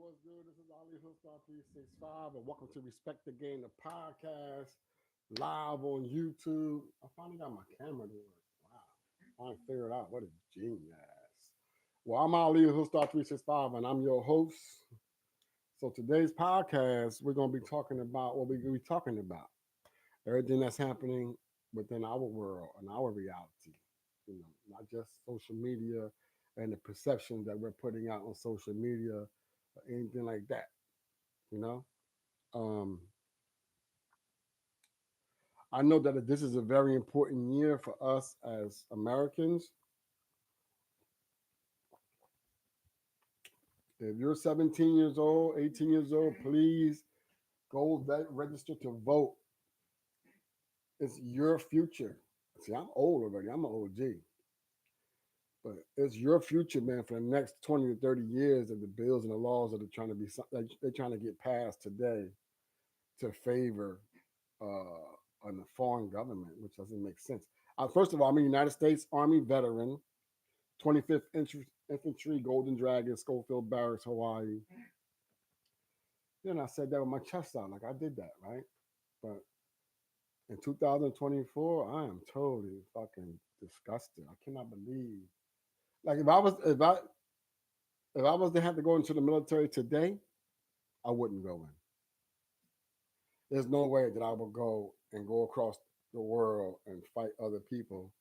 what's good? This is Ali HOODSTAR365, and welcome to Respect the Game, the podcast, live on YouTube. I finally got my camera to work. Wow. I finally figured out what a genius. Well, I'm Ali HOODSTAR365, and I'm your host. So today's podcast, we're going to be talking about what we're going to be talking about. Everything that's happening within our world and our reality. Not just social media and the perception that we're putting out on social media or anything like that. You know, um, I know that this is a very important year for us as Americans. If you're 17 years old, 18 years old, please go register to vote. It's your future. See, I'm old already. I'm an OG. But it's your future, man, for the next 20 to 30 years of the bills and the laws that are trying to be they're trying to get passed today to favor a foreign government, which doesn't make sense. First of all, I'm a United States Army veteran, 25th Infantry, Golden Dragon, Schofield Barracks, Hawaii. Then I said that with my chest out, like I did that, right? But in 2024, I am totally fucking disgusted. I cannot believe. Like if I was to have to go into the military today, I wouldn't go in. There's no way that I would go across the world and fight other people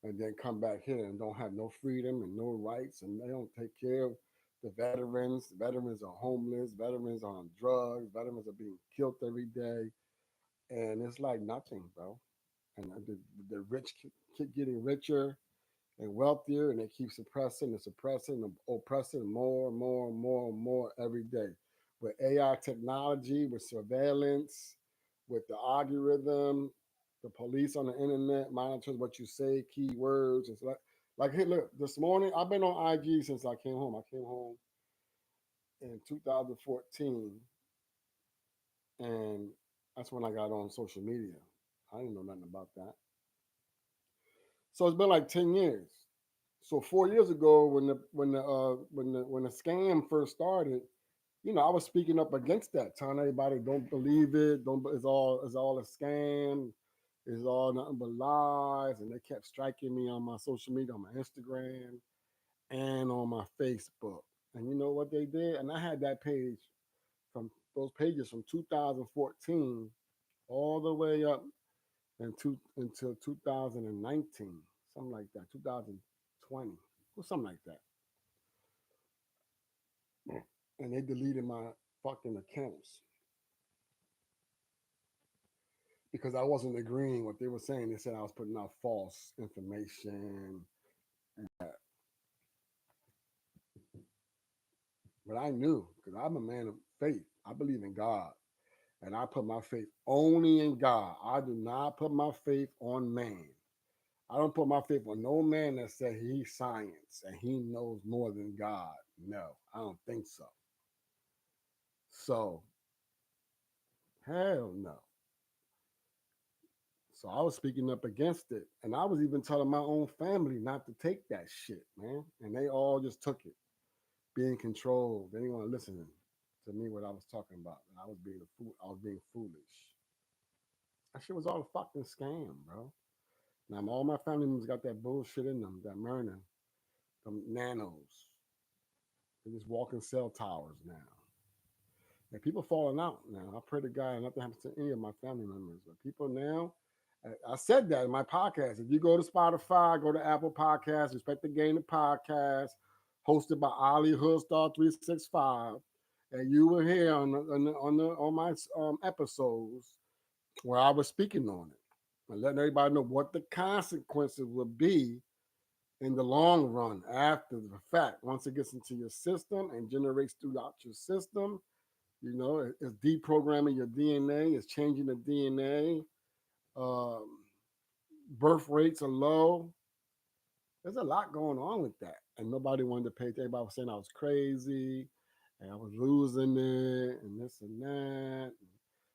and then come back here and don't have no freedom and no rights, and they don't take care of the veterans. Veterans are homeless. Veterans are on drugs. Veterans are being killed every day, and it's like nothing, bro. And the rich keep getting richer and wealthier, and they keep suppressing and suppressing and oppressing more and more and more and more every day. With AI technology, with surveillance, with the algorithm, the police on the internet monitors what you say, keywords. It's like hey, look, this morning I've been on IG since I came home. I came home in 2014, and that's when I got on social media. I didn't know nothing about that. So it's been like 10 years. So 4 years ago, when the scam first started, I was speaking up against that, telling everybody don't believe it, don't it's all a scam, it's all nothing but lies, and they kept striking me on my social media, on my Instagram, and on my Facebook. And you know what they did? And I had that page from those pages from 2014 all the way up until 2019, something like that, 2020, or something like that. And they deleted my fucking accounts because I wasn't agreeing what they were saying. They said I was putting out false information. But I knew because I'm a man of faith. I believe in God. And I put my faith only in God. I do not put my faith on man. I don't put my faith on no man that said he's science and he knows more than God. No, I don't think so. So, hell no. So I was speaking up against it. And I was even telling my own family not to take that shit, man. And they all just took it, being controlled. They didn't want to listen to me what I was talking about. And I was being a fool. I was being foolish. That shit was all a fucking scam, bro. Now all my family members got that bullshit in them, that Myrna, them nanos. They just walking cell towers now. And people falling out now. I pray to God nothing happens to any of my family members. But people now, I said that in my podcast. If you go to Spotify, go to Apple Podcasts, Respect the Game the podcast, hosted by Ali Hoodstar 365, and you were here on my episodes where I was speaking on it and letting everybody know what the consequences would be in the long run after the fact. Once it gets into your system and generates throughout your system, it's deprogramming your DNA, it's changing the DNA. Um, Birth rates are low. There's a lot going on with that. And nobody wanted to pay attention. Everybody was saying I was crazy and I was losing it and this and that.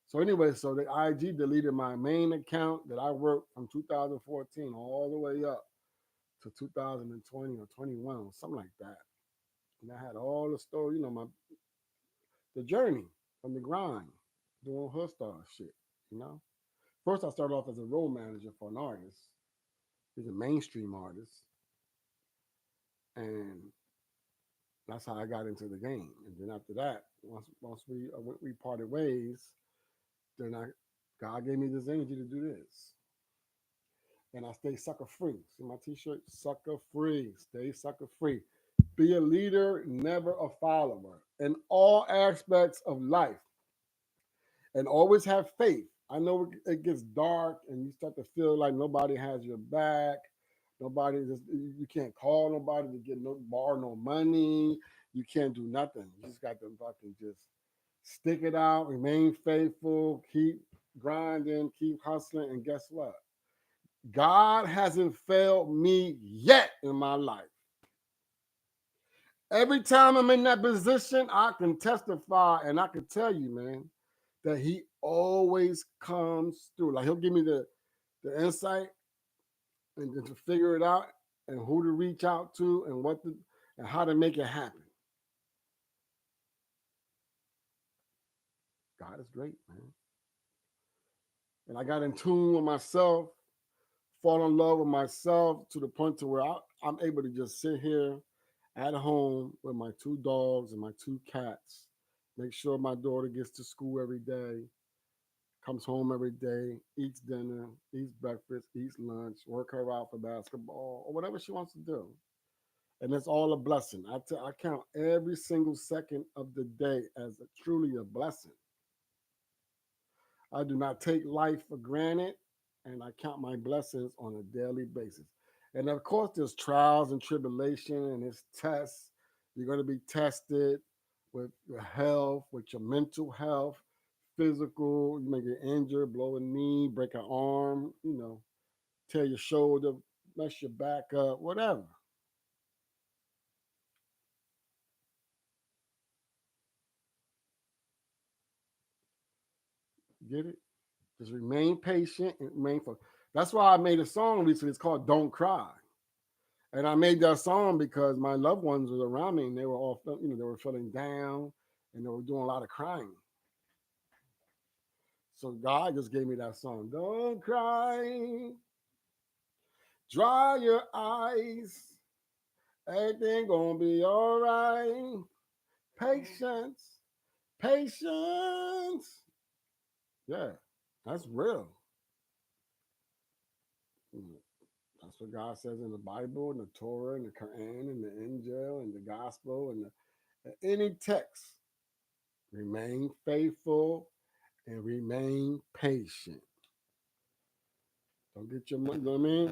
So anyway, so the IG deleted my main account that I worked from 2014 all the way up to 2020 or 21 or something like that. And I had all the story, my the journey, from the grind, doing hood star shit, you know? First, I started off as a role manager for an artist. He's a mainstream artist. And that's how I got into the game. And then after that, once we parted ways, then God gave me this energy to do this. And I stay sucker free. See my t-shirt? Sucker free. Stay sucker free. Be a leader, never a follower in all aspects of life. And always have faith. I know it gets dark and you start to feel like nobody has your back. Nobody just you can't call nobody to get no borrow no money. You can't do nothing. You just got to fucking just stick it out, remain faithful, keep grinding, keep hustling, and guess what? God hasn't failed me yet in my life. Every time I'm in that position, I can testify and I can tell you, man, that he always comes through. Like he'll give me the insight and to figure it out and who to reach out to and and how to make it happen. God is great, man. And I got in tune with myself, fall in love with myself to the point to where I'm able to just sit here at home with my two dogs and my two cats, make sure my daughter gets to school every day, comes home every day, eats dinner, eats breakfast, eats lunch, work her out for basketball or whatever she wants to do. And it's all a blessing. I count every single second of the day as truly a blessing. I do not take life for granted, and I count my blessings on a daily basis. And of course, there's trials and tribulation, and there's tests. You're going to be tested with your health, with your mental health, physical. You may get injured, blow a knee, break an arm, tear your shoulder, mess your back up, whatever. Get it? Just remain patient and remain focused. That's why I made a song recently. It's called "Don't Cry," and I made that song because my loved ones were around me and they were all, they were feeling down and they were doing a lot of crying. So God just gave me that song. Don't cry, dry your eyes. Everything gonna be all right. Patience, patience. Yeah, that's real. That's what God says in the Bible, and the Torah, and the Quran, and the Injil, and the Gospel, and any text. Remain faithful and remain patient. Don't get your money, you know what I mean?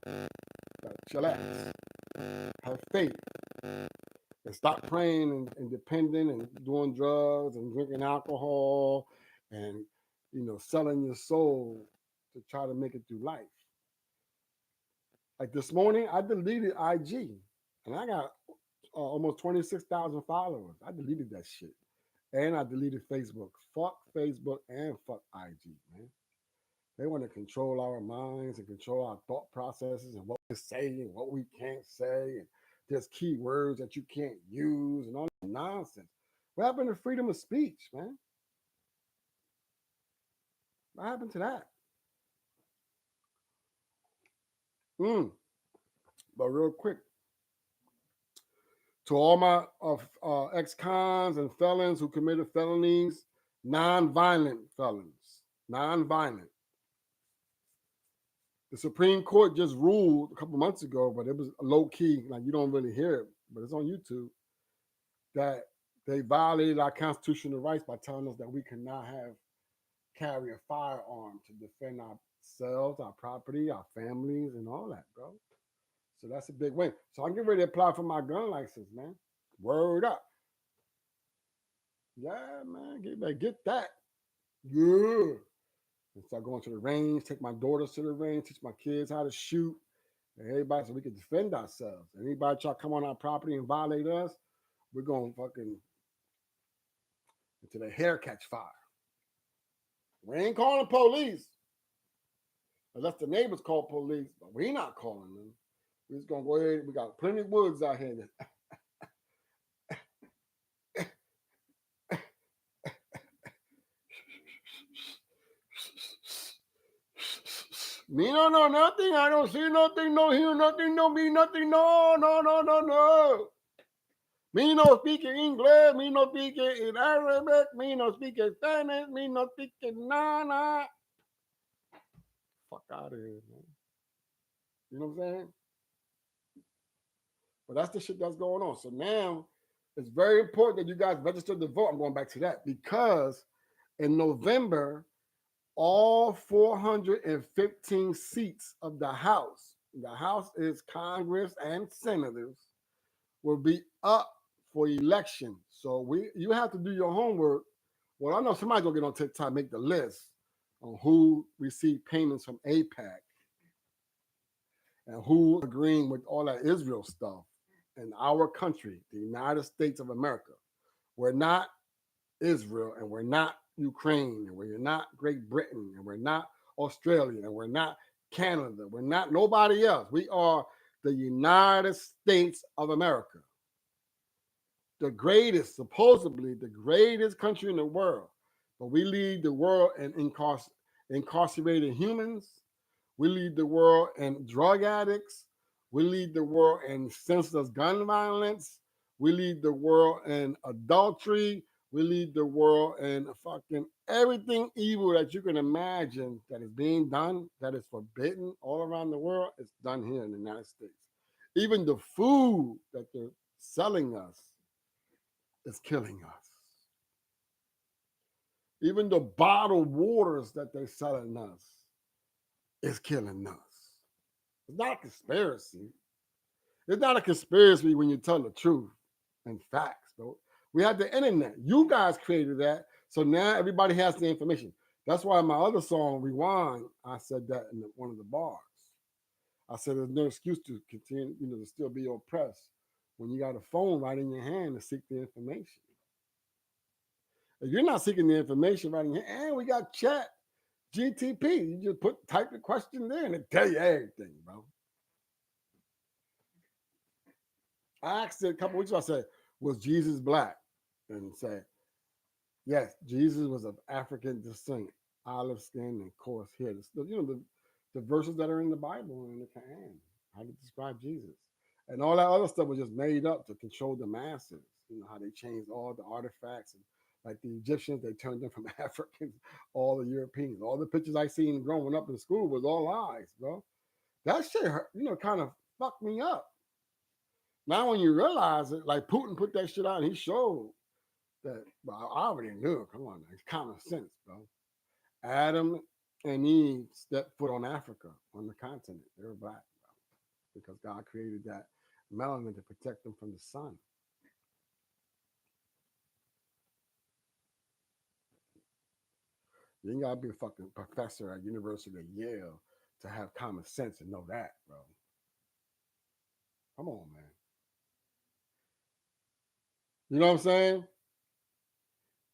Yeah, chillax. Have faith. And stop praying and depending and doing drugs and drinking alcohol and, selling your soul to try to make it through life. Like this morning, I deleted IG and I got almost 26,000 followers. I deleted that shit. And I deleted Facebook. Fuck Facebook and fuck IG, man. They want to control our minds and control our thought processes and what we say and what we can't say. And there's key words that you can't use and all that nonsense. What happened to freedom of speech, man? What happened to that? Mm. But real quick, to all my ex-cons and felons who committed felonies, non-violent felons, non-violent. The Supreme Court just ruled a couple months ago, but it was low key, like you don't really hear it, but it's on YouTube, that they violated our constitutional rights by telling us that we cannot carry a firearm to defend ourselves, our property, our families, and all that, bro. So that's a big win. So I'm getting ready to apply for my gun license, man. Word up. Yeah, man. Get that. Yeah. And start going to the range, take my daughters to the range, teach my kids how to shoot, and everybody so we can defend ourselves. Anybody try to come on our property and violate us, we're going fucking until the hair catch fire. We ain't calling the police unless the neighbors call police, but we not calling them. We're just gonna go ahead. We got plenty of woods out here. Me don't know nothing. I don't see nothing, no hear nothing, no me nothing, no, no, no, no, no. Me no speaking English, me no speaking in Arabic, me no speaking Spanish, me no speaking nana. Fuck out of here, man. You know what I'm saying? But that's the shit that's going on. So now it's very important that you guys register to vote. I'm going back to that because in November, all 415 seats of the House is Congress and senators, will be up for election. So you have to do your homework. Well, I know somebody's gonna get on TikTok, make the list on who received payments from APAC and who agreeing with all that Israel stuff in our country, the United States of America. We're not Israel and we're not Ukraine and we're not Great Britain and we're not Australia and we're not Canada. We're not nobody else. We are the United States of America. The greatest, supposedly the greatest country in the world. But we lead the world in incarcerated humans. We lead the world in drug addicts. We lead the world in senseless gun violence. We lead the world in adultery. We lead the world in fucking everything evil that you can imagine that is being done, that is forbidden all around the world, it's done here in the United States. Even the food that they're selling us is killing us. Even the bottled waters that they're selling us is killing us. It's not a conspiracy. It's not a conspiracy when you tell the truth and facts, though. We have the internet. You guys created that, so now everybody has the information. That's why in my other song, Rewind, I said that in one of the bars. I said there's no excuse to continue, to still be oppressed when you got a phone right in your hand to seek the information. If you're not seeking the information right in your hand, and we got chat GTP. You just type the question there and it tell you everything, bro. I asked it a couple weeks ago, I said, was Jesus black? And say, yes, Jesus was of African descent, olive skin and coarse hair. The verses that are in the Bible and in the Quran, how to describe Jesus. And all that other stuff was just made up to control the masses. How they changed all the artifacts. And like the Egyptians, they turned them from Africans, all the Europeans. All the pictures I seen growing up in school was all lies, bro. That shit, kind of fucked me up. Now when you realize it, like Putin put that shit out and he showed that, well, I already knew. Come on, it's common sense, bro. Adam and Eve stepped foot on Africa, on the continent. They were black, bro, because God created that melanin to protect them from the sun. You ain't gotta be a fucking professor at University of Yale to have common sense and know that, bro. Come on, man. You know what I'm saying?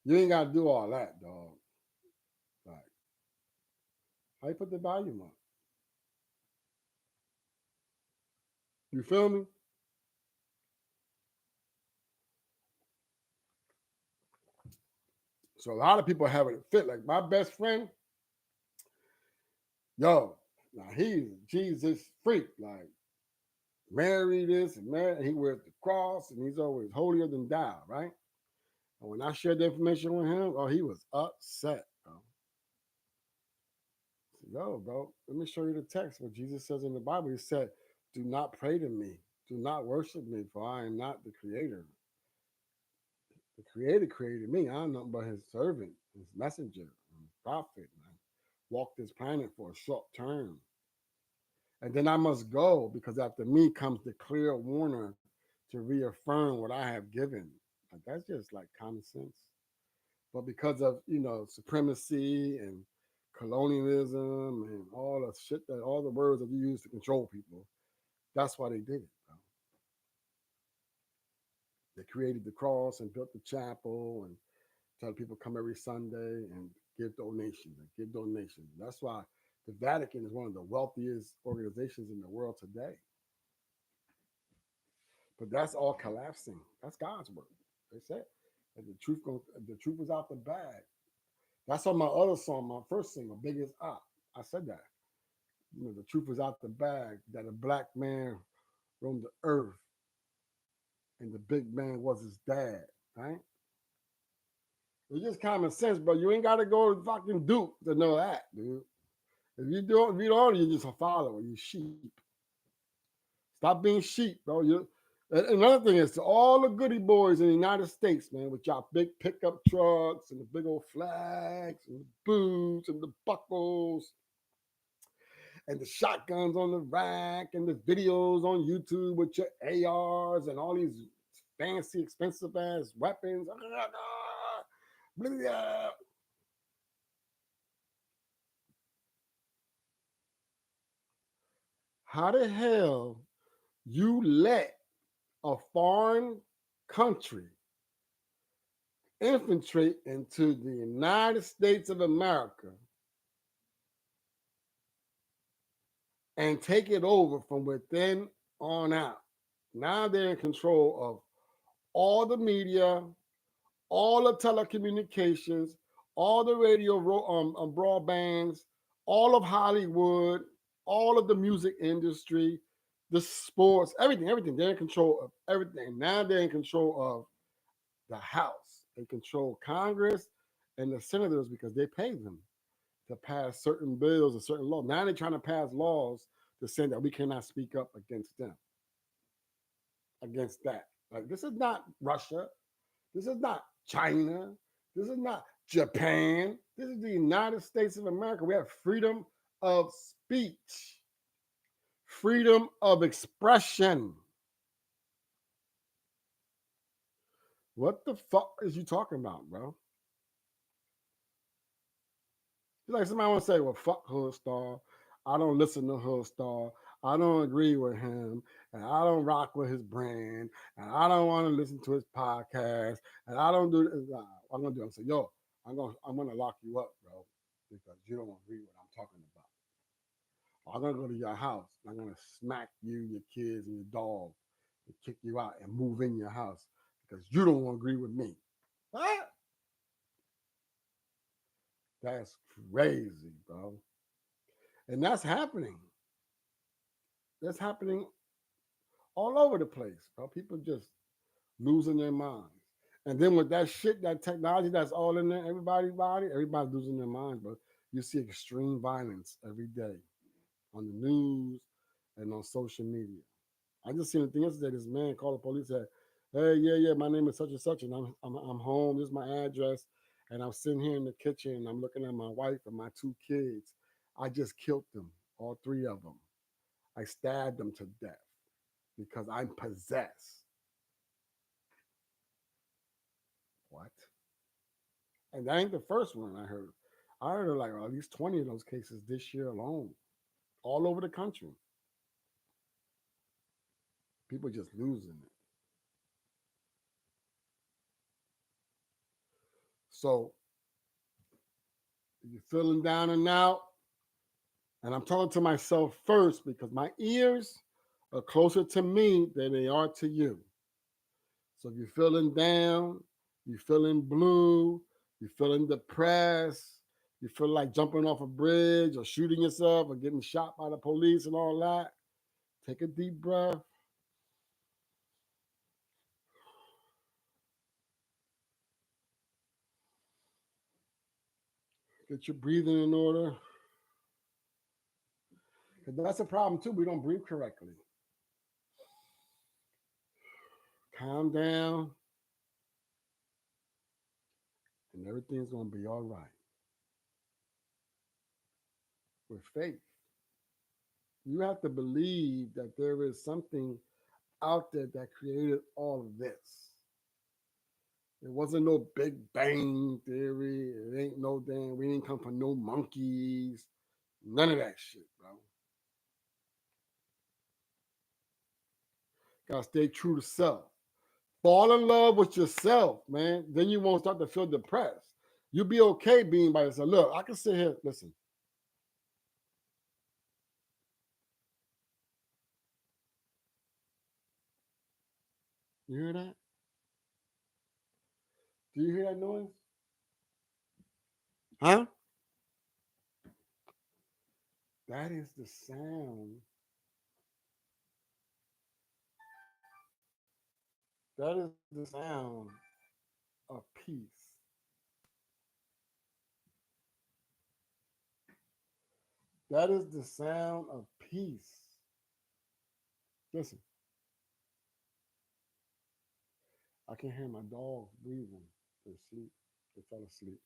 You ain't gotta do all that, dog. Like, how you put the volume up? You feel me? So a lot of people have it fit. Like my best friend, yo, now he's Jesus freak. Like Mary this and Mary, he wears the cross and he's always holier than thou, right? And when I shared the information with him, oh, he was upset, bro. I said, yo, bro, let me show you the text. What Jesus says in the Bible, he said, do not pray to me. Do not worship me, for I am not the creator. The creator created me. I'm nothing but his servant, his messenger, his prophet. Man. Walk this planet for a short term. And then I must go because after me comes the clear warner to reaffirm what I have given. Like, that's just like common sense. But because of, supremacy and colonialism and all the shit that all the words that you use to control people, that's why they did it. Bro. They created the cross and built the chapel and tell people come every Sunday and give donations and give donations. That's why the Vatican is one of the wealthiest organizations in the world today. But that's all collapsing. That's God's work. They said that the truth was out the bag. That's on my other song, my first single, Biggest Op. I said that. The truth was out the bag that a black man roamed the earth, and the big man was his dad. Right? It's just common sense, bro. You ain't got to go to fucking Duke to know that, dude. If you don't, you're just a follower. You sheep. Stop being sheep, bro. Another thing is to all the goody boys in the United States, man, with y'all big pickup trucks and the big old flags and the boots and the buckles and the shotguns on the rack and the videos on YouTube with your ARs and all these fancy, expensive ass weapons. How the hell you let a foreign country infiltrate into the United States of America and take it over from within on out? Now they're in control of all the media, all the telecommunications, all the radio broadbands, all of Hollywood, all of the music industry, the sports, everything. They're in control of everything. Now they're in control of the House. They control Congress and the senators because they pay them to pass certain bills or certain laws. Now they're trying to pass laws to say that we cannot speak up against them, against that. Like, this is not Russia. This is not China. This is not Japan. This is the United States of America. We have freedom of speech, freedom of expression. What the fuck is you talking about, bro? It's like somebody want to say, well, fuck Hoodstar. I don't listen to Hoodstar. I don't agree with him. And I don't rock with his brand. And I don't want to listen to his podcast. And I don't do this. I'm going to do it. I'm saying, yo, I'm gonna lock you up, bro, because you don't agree with what I'm talking about. I'm going to go to your house. I'm going to smack you, your kids, and your dog and kick you out and move in your house because you don't agree with me. What? That's crazy, bro. And that's happening. That's happening all over the place, bro. People just losing their minds. And then with that shit, that technology that's all in there, everybody's losing their minds, bro. You see extreme violence every day on the news and on social media. I just seen a thing yesterday. This man called the police, said, "Hey, yeah, my name is such and such, and I'm home. This is my address, and I'm sitting here in the kitchen, and I'm looking at my wife and my two kids. I just killed them, all three of them. I stabbed them to death because I'm possessed." What? And that ain't the first one I heard. I heard like at least 20 of those cases this year alone, all over the country. People just losing it. So you're feeling down and out, and I'm talking to myself first because my ears are closer to me than they are to you. So if you're feeling down, you're feeling blue, you're feeling depressed, you feel like jumping off a bridge or shooting yourself or getting shot by the police and all that, take a deep breath. Get your breathing in order. Because that's a problem too. We don't breathe correctly. Calm down, and everything's going to be all right with faith. You have to believe that there is something out there that created all of this. It wasn't no Big Bang theory. It ain't no damn. We didn't come from no monkeys. None of that shit, bro. Gotta stay true to self. Fall in love with yourself, man. Then you won't start to feel depressed. You'll be okay being by yourself. Look, I can sit here. Listen, you hear that? Do you hear that noise? Huh? That is the sound. That is the sound of peace. That is the sound of peace. Listen, I can hear my dogs breathing. They're asleep. They fell asleep.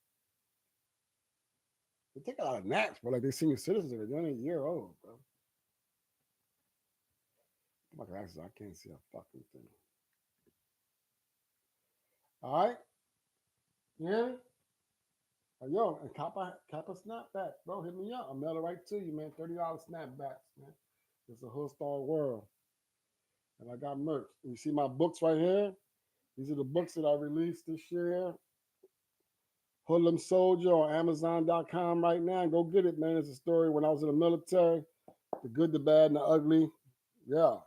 They take a lot of naps, bro. Like they senior citizens. They're only a year old, bro. My glasses, I can't see a fucking thing. All right? Yeah? Yo, and Kappa snapback, bro. Hit me up. I'll mail it right to you, man. $30 snapbacks, man. It's a HOODSTAR world. And I got merch. You see my books right here? These are the books that I released this year. Hoodlum Soldier on Amazon.com right now. Go get it, man. It's a story when I was in the military. The good, the bad, and the ugly. Yeah.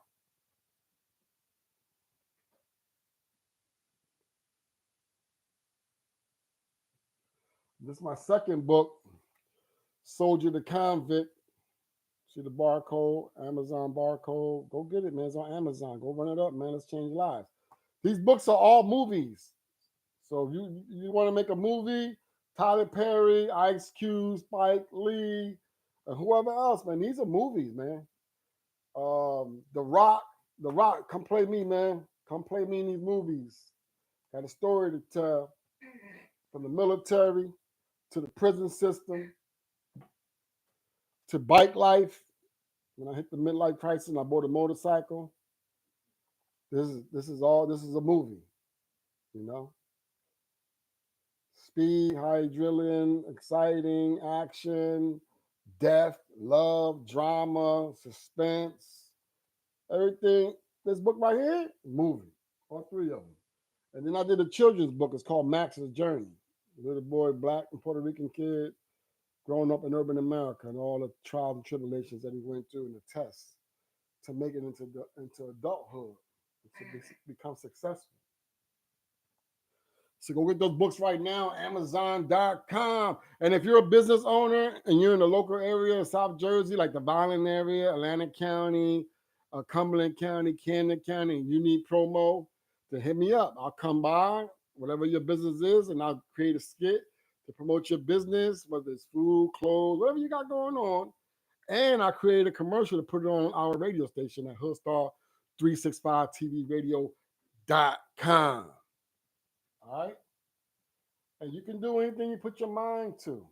This is my second book, Soldier the Convict. See the barcode, Amazon barcode. Go get it, man. It's on Amazon. Go run it up, man. Let's change lives. These books are all movies. So if you want to make a movie, Tyler Perry, Ice Cube, Spike Lee, and whoever else, man, these are movies, man. The Rock, come play me, man. Come play me in these movies. Got a story to tell from the military to the prison system to bike life. When I hit the midlife crisis and I bought a motorcycle, this is a movie, you know. Speed, high drilling, exciting, action, death, love, drama, suspense, everything. This book right here, movie, all three of them. And then I did a children's book. It's called Max's Journey. A little boy, black and Puerto Rican kid, growing up in urban America and all the trials and tribulations that he went through and the tests to make it into adulthood, to become successful. So go get those books right now, Amazon.com. And if you're a business owner and you're in the local area of South Jersey, like the Violin area, Atlantic County, Cumberland County, Camden County, and you need promo, then hit me up. I'll come by, whatever your business is, and I'll create a skit to promote your business, whether it's food, clothes, whatever you got going on. And I created a commercial to put it on our radio station at HOODSTAR365TVRADIO.com. All right? And you can do anything you put your mind to.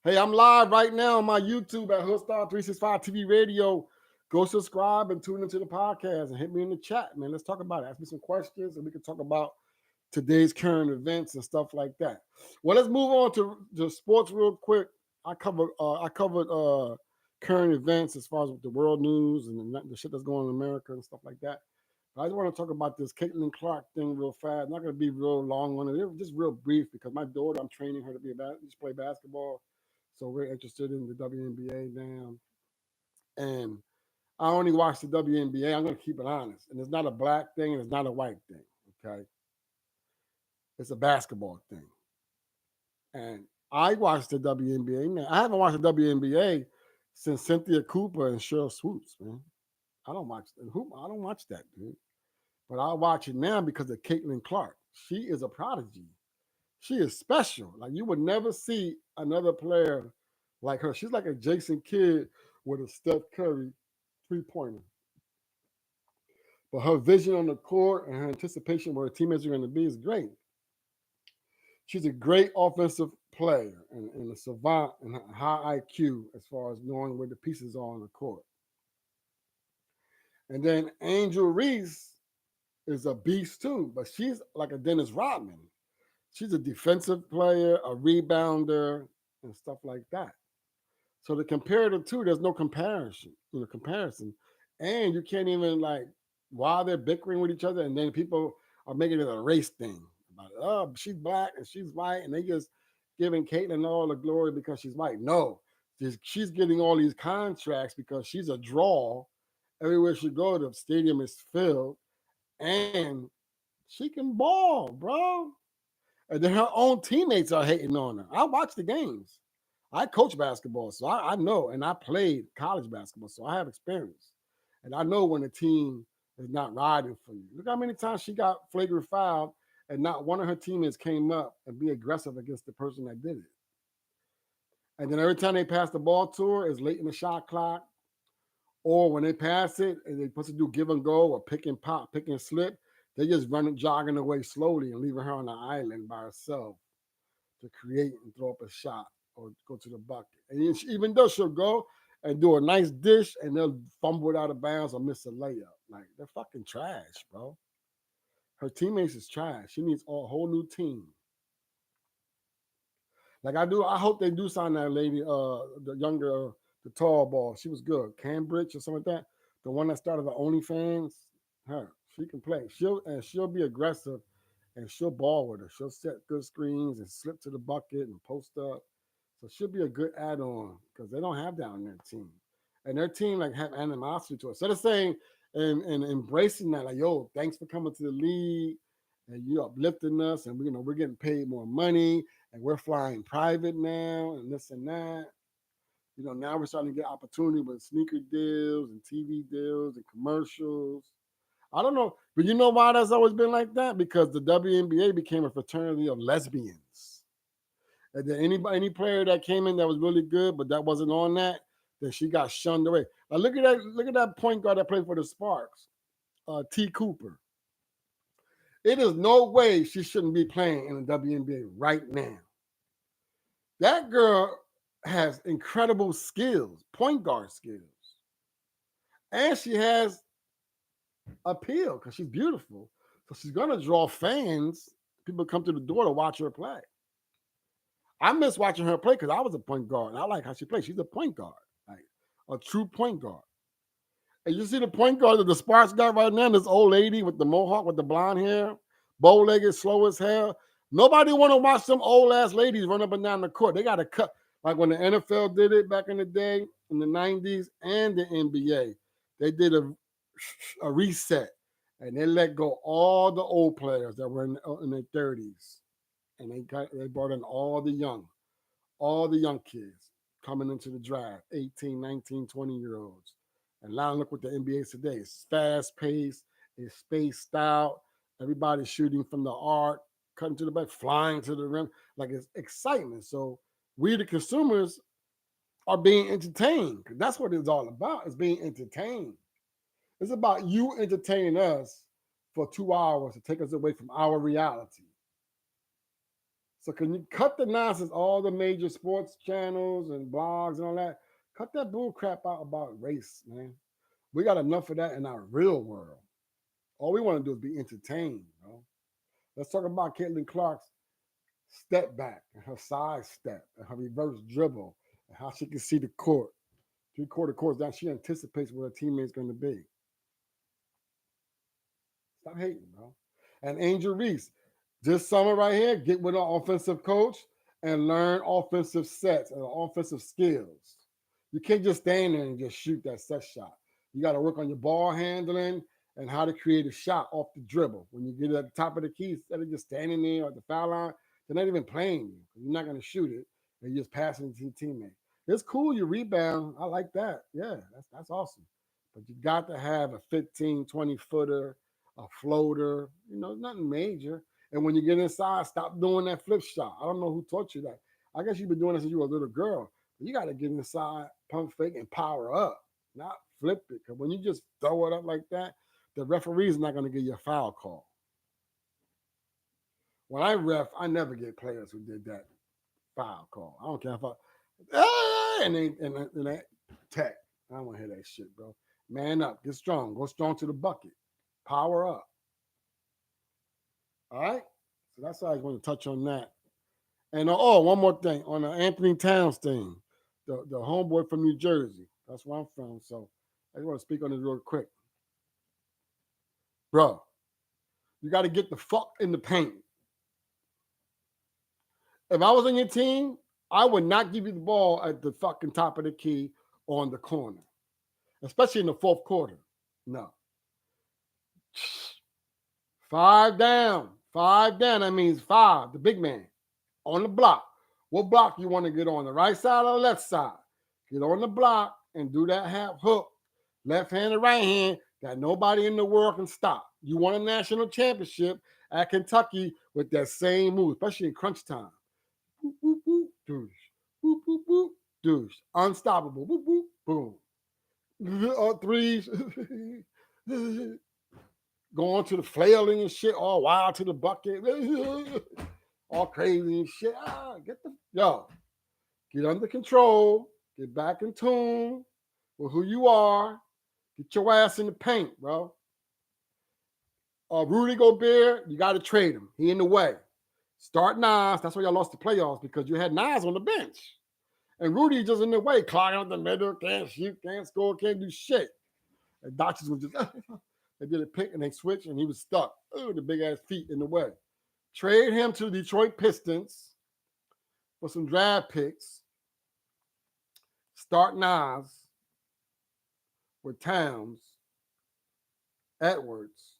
Hey, I'm live right now on my YouTube at HOODSTAR365 TV Radio. Go subscribe and tune into the podcast and hit me in the chat, man. Let's talk about it. Ask me some questions and we can talk about today's current events and stuff like that. Well, let's move on to sports real quick. I covered current events as far as the world news and the shit that's going on in America and stuff like that. But I just want to talk about this Caitlin Clark thing real fast. I'm not going to be real long on it. Just real brief because my daughter, I'm training her to just play basketball. So we're interested in the WNBA now. And I only watch the WNBA. I'm going to keep it honest. And it's not a black thing and it's not a white thing. Okay. It's a basketball thing. And I watched the WNBA, man. I haven't watched the WNBA since Cynthia Cooper and Cheryl Swoops, man. I don't watch that, dude. But I'll watch it now because of Caitlin Clark. She is a prodigy. She is special. Like you would never see another player like her. She's like a Jason Kidd with a Steph Curry three-pointer. But her vision on the court and her anticipation where her teammates are going to be is great. She's a great offensive player and a savant and a high IQ as far as knowing where the pieces are on the court. And then Angel Reese is a beast too, but she's like a Dennis Rodman. She's a defensive player, a rebounder, and stuff like that. So to compare the two, there's no comparison. And you can't even while they're bickering with each other, and then people are making it a race thing about it. Oh, she's black and she's white, and they just giving Caitlin all the glory because she's white. No, she's getting all these contracts because she's a draw. Everywhere she goes, the stadium is filled, and she can ball, bro. And then her own teammates are hating on her. I watch the games. I coach basketball, so I know, and I played college basketball, so I have experience. And I know when a team is not riding for you. Look how many times she got flagrant fouled and not one of her teammates came up and be aggressive against the person that did it. And then every time they pass the ball to her, it's late in the shot clock, or when they pass it and they're supposed to do give and go or pick and pop, pick and slip, they just run it jogging away slowly and leaving her on the island by herself to create and throw up a shot or go to the bucket. And even though she'll go and do a nice dish and they'll fumble it out of bounds or miss a layup. Like, they're fucking trash, bro. Her teammates is trash. She needs a whole new team. Like I hope they do sign that lady, the younger, the tall ball. She was good. Cambridge or something like that. The one that started the OnlyFans. Her. She can play. She'll be aggressive and she'll ball with her. She'll set good screens and slip to the bucket and post up. So she'll be a good add-on because they don't have that on their team. And their team like have animosity to it. So they're saying and embracing that, like, yo, thanks for coming to the league and you uplifting us and we're getting paid more money and we're flying private now and this and that. Now we're starting to get opportunity with sneaker deals and TV deals and commercials. I don't know, but you know why that's always been like that? Because the WNBA became a fraternity of lesbians. And then any player that came in that was really good, but that wasn't on that, then she got shunned away. Now look at that point guard that played for the Sparks, T. Cooper. It is no way she shouldn't be playing in the WNBA right now. That girl has incredible skills, point guard skills. And she has appeal because she's beautiful. So she's going to draw fans. People come to the door to watch her play. I miss watching her play because I was a point guard. And I like how she plays. She's a point guard, like a true point guard. And you see the point guard that the Sparks got right now, this old lady with the mohawk, with the blonde hair, bow-legged, slow as hell. Nobody want to watch some old-ass ladies run up and down the court. They got to cut. Like when the NFL did it back in the day, in the 90s, and the NBA, they did a reset. And they let go all the old players that were in their 30s. And they brought in all the young kids coming into the draft, 18, 19, 20-year-olds. And now look what the NBA is today. It's fast-paced, it's spaced out. Everybody's shooting from the arc, cutting to the back, flying to the rim. Like, it's excitement. So we, the consumers, are being entertained. That's what it's all about. It's being entertained. It's about you entertaining us for 2 hours to take us away from our reality. So can you cut the nonsense, all the major sports channels and blogs and all that? Cut that bull crap out about race, man. We got enough of that in our real world. All we want to do is be entertained, bro. Let's talk about Caitlin Clark's step back and her side step and her reverse dribble and how she can see the court. 3/4 courts down, she anticipates what her teammate's going to be. Stop hating, bro. And Angel Reese, this summer right here, get with an offensive coach and learn offensive sets and offensive skills. You can't just stand there and just shoot that set shot. You got to work on your ball handling and how to create a shot off the dribble. When you get at the top of the key, instead of just standing there at the foul line, they're not even playing you. You're not going to shoot it. You're just passing it to your teammate. It's cool, you rebound. I like that. Yeah, that's awesome. But you got to have a 15, 20-footer, a floater, nothing major. And when you get inside, stop doing that flip shot. I don't know who taught you that. I guess you've been doing this since you were a little girl. But you got to get inside, pump fake, and power up, not flip it. Because when you just throw it up like that, the referee's not going to give you a foul call. When I ref, I never get players who did that foul call. I don't care if and they tech. I don't want to hear that shit, bro. Man up, get strong, go strong to the bucket, power up. All right, so that's why I want to touch on that. And one more thing on the Anthony Towns thing, the homeboy from New Jersey. That's where I'm from. So I just want to speak on this real quick, bro. You got to get the fuck in the paint. If I was on your team, I would not give you the ball at the fucking top of the key on the corner, especially in the fourth quarter. No. 5 down. That means 5, the big man, on the block. What block you want to get on, the right side or the left side? Get on the block and do that half hook, left hand and right hand, that nobody in the world can stop. You won a national championship at Kentucky with that same move, especially in crunch time. Boop, boop, boop, douche. Boop, boop, boop, douche. Unstoppable. Boop, boop, boom. Threes. Going to the flailing and shit, all wild to the bucket. All crazy and shit. Get under control. Get back in tune with who you are. Get your ass in the paint, bro. Rudy Gobert, you got to trade him. He in the way. Start Nas. That's why y'all lost the playoffs, because you had Nas on the bench. And Rudy just in the way, clogging up the middle, can't shoot, can't score, can't do shit. And Doctors was just, they did a pick and they switched and he was stuck. Oh, the big ass feet in the way. Trade him to the Detroit Pistons for some draft picks. Start Nas with Towns, Edwards,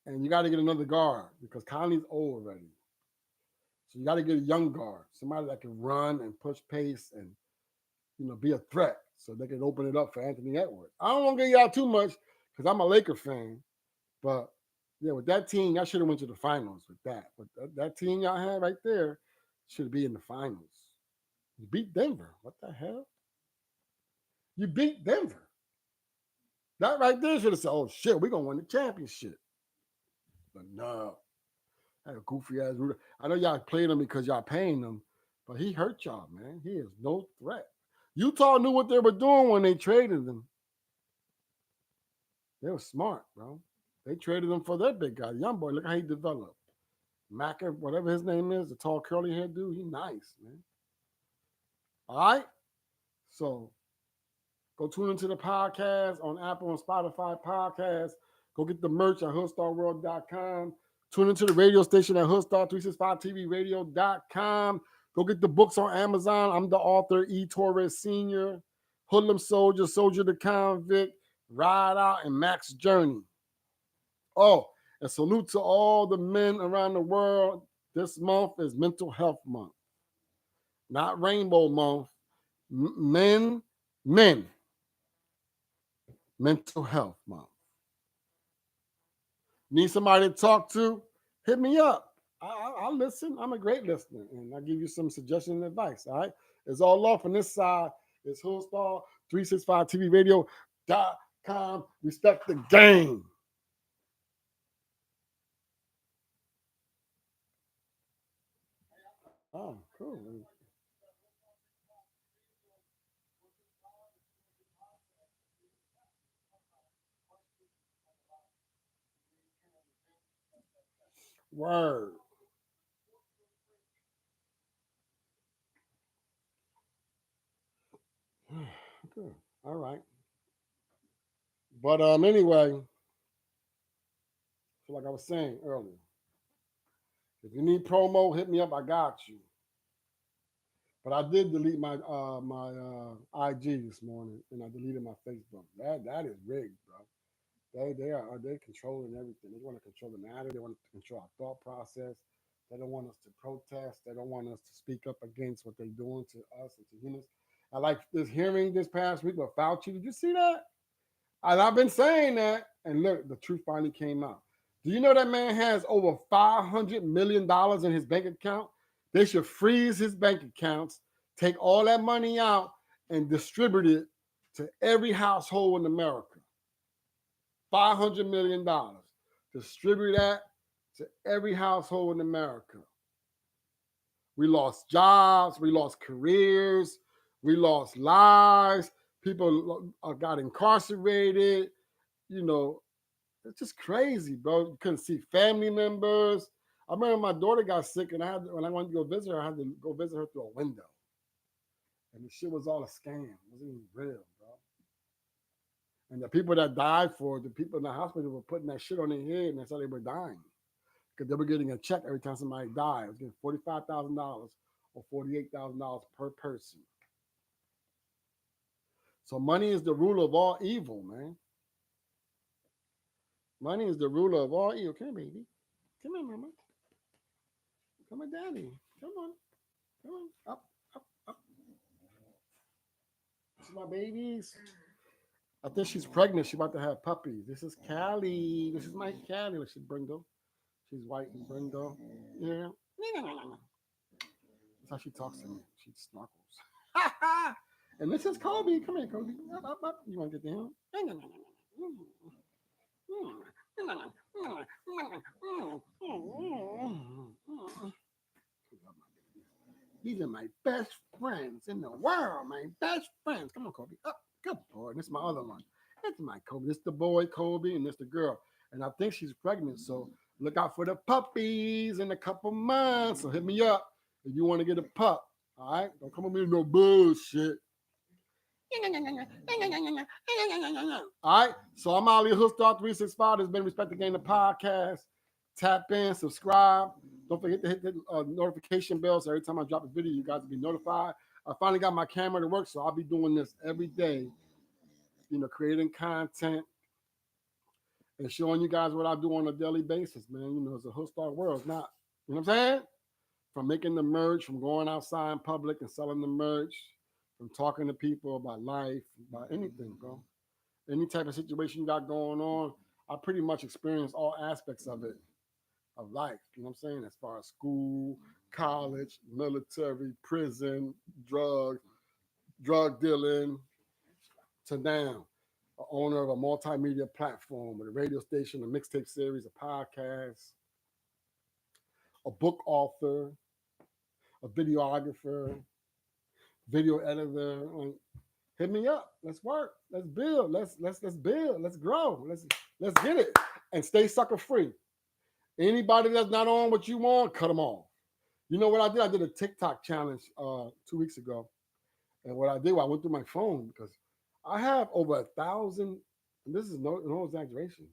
and you got to get another guard because Conley's old already. So you got to get a young guard, somebody that can run and push pace and, be a threat, so they can open it up for Anthony Edwards. I don't want to get y'all too much because I'm a Laker fan, but yeah, with that team, y'all should have went to the finals with that. But that team y'all had right there should be in the finals. You beat Denver. What the hell? You beat Denver. That right there should have said, oh shit, we're going to win the championship. But no. That goofy ass Rudy. I know y'all played him because y'all paying him, but he hurt y'all, man. He is no threat. Utah knew what they were doing when they traded him. They were smart, bro. They traded him for their big guy, the young boy. Look how he developed. Macker, whatever his name is, the tall curly haired dude, he nice, man. All right? So go tune into the podcast on Apple and Spotify podcasts. Go get the merch at HOODSTARworld.com. Tune into the radio station at HOODSTAR365TVRADIO.com. Go get the books on Amazon. I'm the author, E. Torres Sr., Hoodlum Soldier, Soldier the Convict, Ride Out, and Max Journey. Oh, and salute to all the men around the world. This month is Mental Health Month, not Rainbow Month. Men. Mental Health Month. Need somebody to talk to? Hit me up. I'll listen. I'm a great listener, and I'll give you some suggestions and advice. All right. It's all off on this side. It's HOODSTAR365TVRadio.com. Respect the game. Oh, cool. Word. Good. All right. But anyway, so like I was saying earlier, if you need promo, hit me up. I got you. But I did delete my IG this morning, and I deleted my Facebook. That is rigged, bro. They controlling everything. They want to control the matter. They want to control our thought process. They don't want us to protest. They don't want us to speak up against what they're doing to us and to humans. I like this hearing this past week with Fauci. Did you see that? And I've been saying that, and look, the truth finally came out. Do you know that man has over $500 million in his bank account? They should freeze his bank accounts, take all that money out, and distribute it to every household in America. $500 million. Distribute that to every household in America. We lost jobs, we lost careers, we lost lives. People got incarcerated. You know, it's just crazy, bro. You couldn't see family members. I remember my daughter got sick, and when I wanted to go visit her, I had to go visit her through a window. And the shit was all a scam. It wasn't even real, bro. And the people that died for it, the people in the hospital were putting that shit on their head, and that's how they were dying. Because they were getting a check every time somebody died. It was getting $45,000 or $48,000 per person. So money is the ruler of all evil, man. Money is the ruler of all evil. Come here, baby. Come on, mama. Come on, daddy. Come on. Come on, up, up, up. This is my babies. I think she's pregnant. She's about to have puppies. This is Callie. This is my Callie. She's Brindle. She's white and Brindle. Yeah. That's how she talks to me. She snorkels. And this is Kobe. Come here, Kobe. Up, up, up. You want to get down? These are my best friends in the world. My best friends. Come on, Kobe. Up. Good boy. And this is my other one. That's my Kobe. This is the boy, Kobe, and this is the girl. And I think she's pregnant. So look out for the puppies in a couple months. So hit me up if you want to get a pup. All right? Don't come with me with no bullshit. All right, so I'm Ali HOODSTAR365. This has been Respect the Game, the podcast. Tap in, subscribe. Don't forget to hit the notification bell so every time I drop a video, you guys will be notified. I finally got my camera to work, so I'll be doing this every day. You know, creating content and showing you guys what I do on a daily basis, man. You know, it's a HOODSTAR world. It's not, you know what I'm saying? From making the merch, from going outside in public and selling the merch, from talking to people about life, about anything, bro. Any type of situation you got going on, I pretty much experience all aspects of it, of life. You know what I'm saying? As far as school, college, military, prison, drug dealing, to now, a owner of a multimedia platform with a radio station, a mixtape series, a podcast, a book author, a videographer, video editor. Hit me up. Let's work. Let's build. Let's build. Let's grow. Let's get it. And stay sucker free. Anybody that's not on what you want, cut them off. You know what I did? I did a TikTok challenge 2 weeks ago. And what I did, I went through my phone because I have over 1,000, and this is no exaggeration.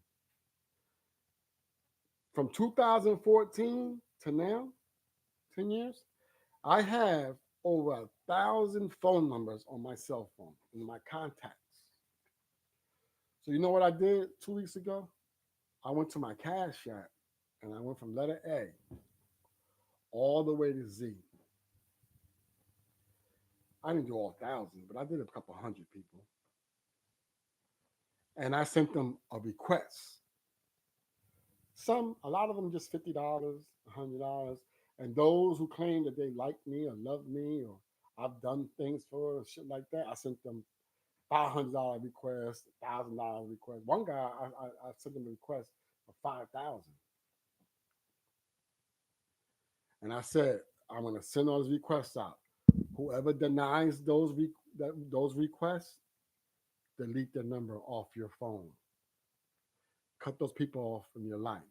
From 2014 to now, 10 years, I have over 1,000 phone numbers on my cell phone in my contacts. So you know what I did 2 weeks ago? I went to my Cash App and I went from letter A all the way to Z. I didn't do all 1,000, but I did a couple hundred people. And I sent them a request. A lot of them just $50, $100. And those who claim that they like me or love me or I've done things for or shit like that, I sent them $500 request, $1,000 request. One guy, I sent him a request for 5,000. And I said, I'm going to send those requests out. Whoever denies those requests, delete their number off your phone. Cut those people off from your life.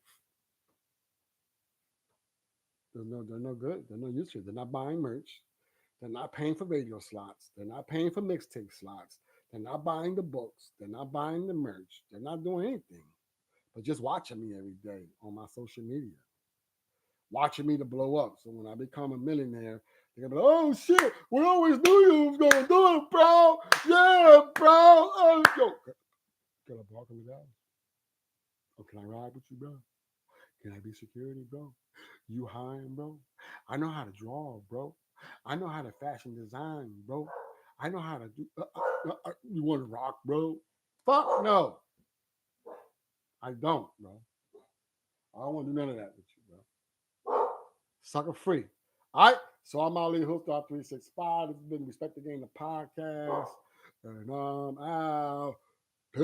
They're no good. They're no use to you. They're not buying merch. They're not paying for radio slots. They're not paying for mixtape slots. They're not buying the books. They're not buying the merch. They're not doing anything. But just watching me every day on my social media. Watching me to blow up. So when I become a millionaire, they're gonna be like, oh shit, we always knew you was gonna do it, bro. Yeah, bro. Oh, yo. Can I walk me down? Oh, can I ride with you, bro? Can I be security, bro? You hiring, bro? I know how to draw, bro. I know how to fashion design, bro. I know how to do. You want to rock, bro? Fuck no. I don't, bro. I don't want to do none of that with you, bro. Sucker free. All right. So I'm Ali HOODSTAR365. This has been Respect the Game, the podcast. And I'm out. Peace.